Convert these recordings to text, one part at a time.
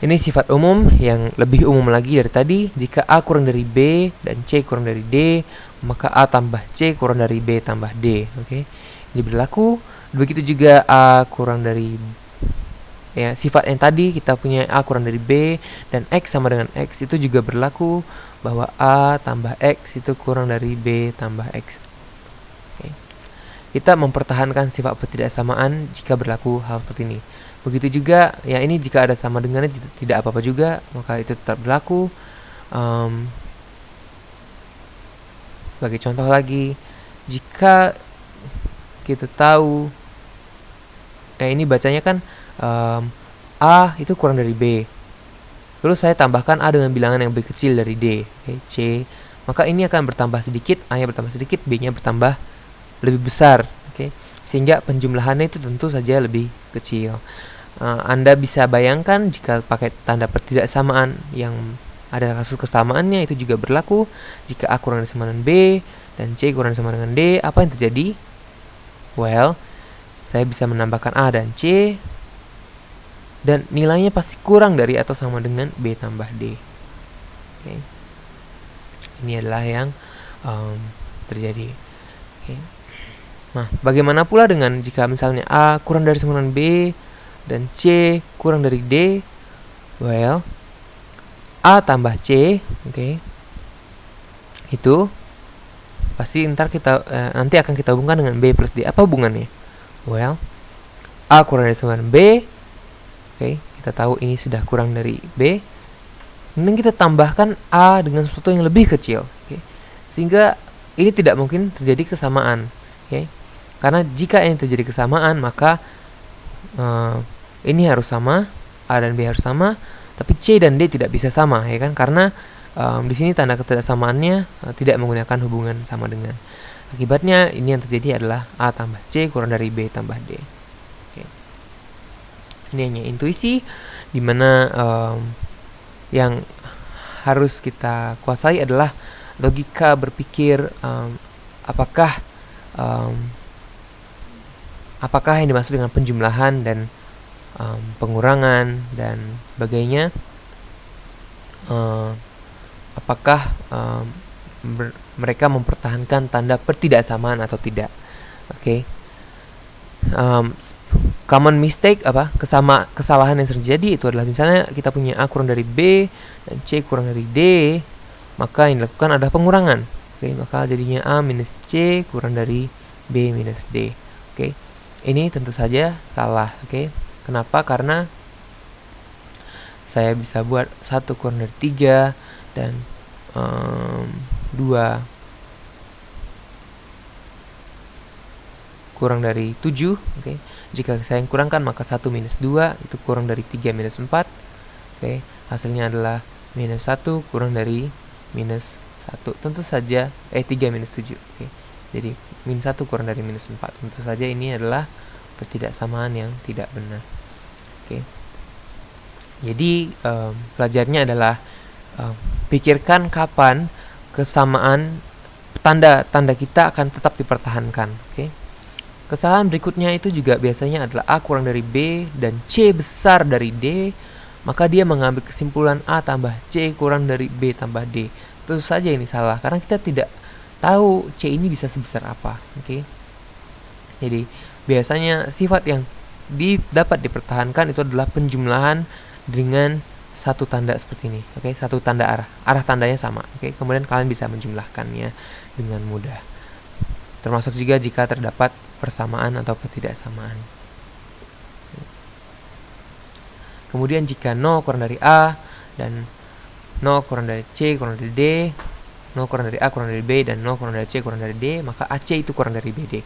Ini sifat umum yang lebih umum lagi dari tadi. Jika A kurang dari B dan C kurang dari D, maka A tambah C kurang dari B tambah D. Oke, ini berlaku. Begitu juga A kurang dari, ya, sifat yang tadi kita punya A kurang dari B dan X sama dengan X, itu juga berlaku bahwa A tambah X itu kurang dari B tambah X. Oke. Kita mempertahankan sifat ketidaksamaan jika berlaku hal seperti ini. Begitu juga, ya, ini jika ada sama dengannya tidak apa-apa juga, maka itu tetap berlaku. Sebagai contoh lagi, jika kita tahu, ini bacanya kan A itu kurang dari B, lalu saya tambahkan A dengan bilangan yang lebih kecil dari D, C, maka ini akan bertambah sedikit, A nya bertambah sedikit, B nya bertambah lebih besar, sehingga penjumlahannya itu tentu saja lebih kecil. Anda bisa bayangkan jika pakai tanda pertidaksamaan yang ada kasus kesamaannya, itu juga berlaku. Jika A kurang dari sama dengan B dan C kurang dari sama dengan D, apa yang terjadi? Well, saya bisa menambahkan A dan C dan nilainya pasti kurang dari atau sama dengan B tambah D. Ini adalah yang terjadi. Nah, bagaimana pula dengan jika misalnya A kurang dari sama dengan B dan C kurang dari D? Well, A tambah C, itu pasti nanti akan kita hubungkan dengan B plus D. Apa hubungannya? Well, A kurang dari sama dengan B, kita tahu ini sudah kurang dari B, kemudian kita tambahkan A dengan sesuatu yang lebih kecil, sehingga ini tidak mungkin terjadi kesamaan, karena jika ini terjadi kesamaan, maka ini harus sama, A dan B harus sama, tapi C dan D tidak bisa sama, ya kan? Karena di sini tanda ketidaksamaannya tidak menggunakan hubungan sama dengan. Akibatnya ini yang terjadi adalah A tambah C kurang dari B tambah D. Ini hanya intuisi, dimana yang harus kita kuasai adalah logika berpikir, apakah yang dimaksud dengan penjumlahan dan pengurangan dan sebagainya, apakah mereka mempertahankan tanda pertidaksamaan atau tidak. Common mistake, kesalahan yang sering terjadi itu adalah misalnya kita punya A kurang dari B dan C kurang dari D, maka yang dilakukan adalah pengurangan. Maka jadinya A minus C kurang dari B minus D. Ini tentu saja salah. Kenapa? Karena saya bisa buat 1 kurang dari 3 dan 2 kurang dari 7. Jika saya kurangkan, maka 1 minus 2 itu kurang dari 3 minus 4. Hasilnya adalah minus 1 kurang dari minus 1. Tentu saja 3 minus 7. Jadi minus 1 kurang dari minus 4. Tentu saja ini adalah ketidaksamaan yang tidak benar. Jadi pelajarnya adalah pikirkan kapan kesamaan tanda kita akan tetap dipertahankan. Kesalahan berikutnya itu juga biasanya adalah A kurang dari B dan C besar dari D, maka dia mengambil kesimpulan A tambah C kurang dari B tambah D. Tentu saja ini salah karena kita tidak tahu C ini bisa sebesar apa. Jadi biasanya sifat yang dapat dipertahankan itu adalah penjumlahan dengan satu tanda seperti ini. Satu tanda arah tandanya sama. Kemudian kalian bisa menjumlahkannya dengan mudah. Termasuk juga jika terdapat persamaan atau ketidaksamaan. Kemudian jika 0 kurang dari A dan 0 kurang dari C kurang dari D, 0 kurang dari A kurang dari B dan 0 kurang dari C kurang dari D, maka AC itu kurang dari BD.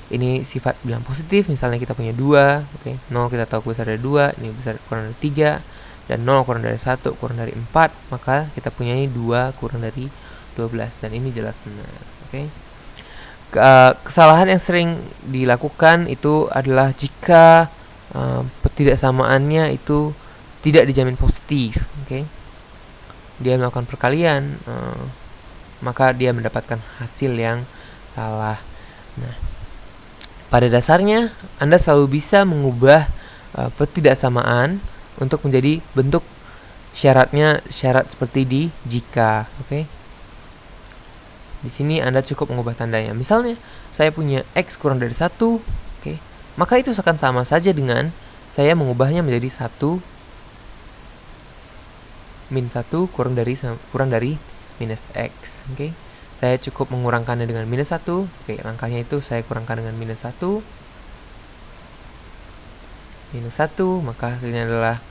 Ini sifat bilang positif. Misalnya kita punya 2, 0 kita tahu besar dari 2, ini besar kurang dari 3, dan 0 kurang dari 1 kurang dari 4, maka kita punya 2 kurang dari 12, dan ini jelas benar. Kesalahan yang sering dilakukan itu adalah jika ketidaksamaannya itu tidak dijamin positif. Dia melakukan perkalian, maka dia mendapatkan hasil yang salah. Nah, pada dasarnya Anda selalu bisa mengubah ketidaksamaan untuk menjadi bentuk syaratnya, syarat seperti di jika. Oke. Di sini Anda cukup mengubah tandanya. Misalnya, saya punya X kurang dari 1, oke. Maka itu akan sama saja dengan saya mengubahnya menjadi 1 min 1 kurang dari minus X, oke. Saya cukup mengurangkannya dengan minus 1, oke. Langkahnya itu saya kurangkan dengan minus 1, maka hasilnya adalah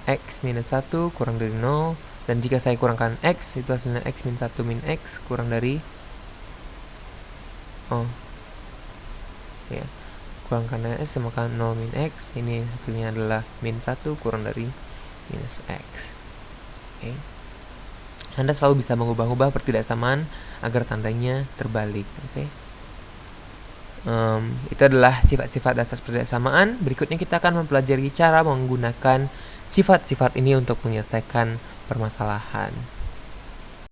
X minus 1 kurang dari 0. Dan jika saya kurangkan X, itu hasilnya X min 1 min X kurang dari ya, kurangkan S maka 0 min X. Ini hasilnya adalah min 1 kurang dari minus X. Oke. Anda selalu bisa mengubah-ubah pertidaksamaan agar tandanya terbalik. Oke. Itu adalah sifat-sifat atas pertidaksamaan. Berikutnya kita akan mempelajari cara menggunakan sifat-sifat ini untuk menyelesaikan permasalahan.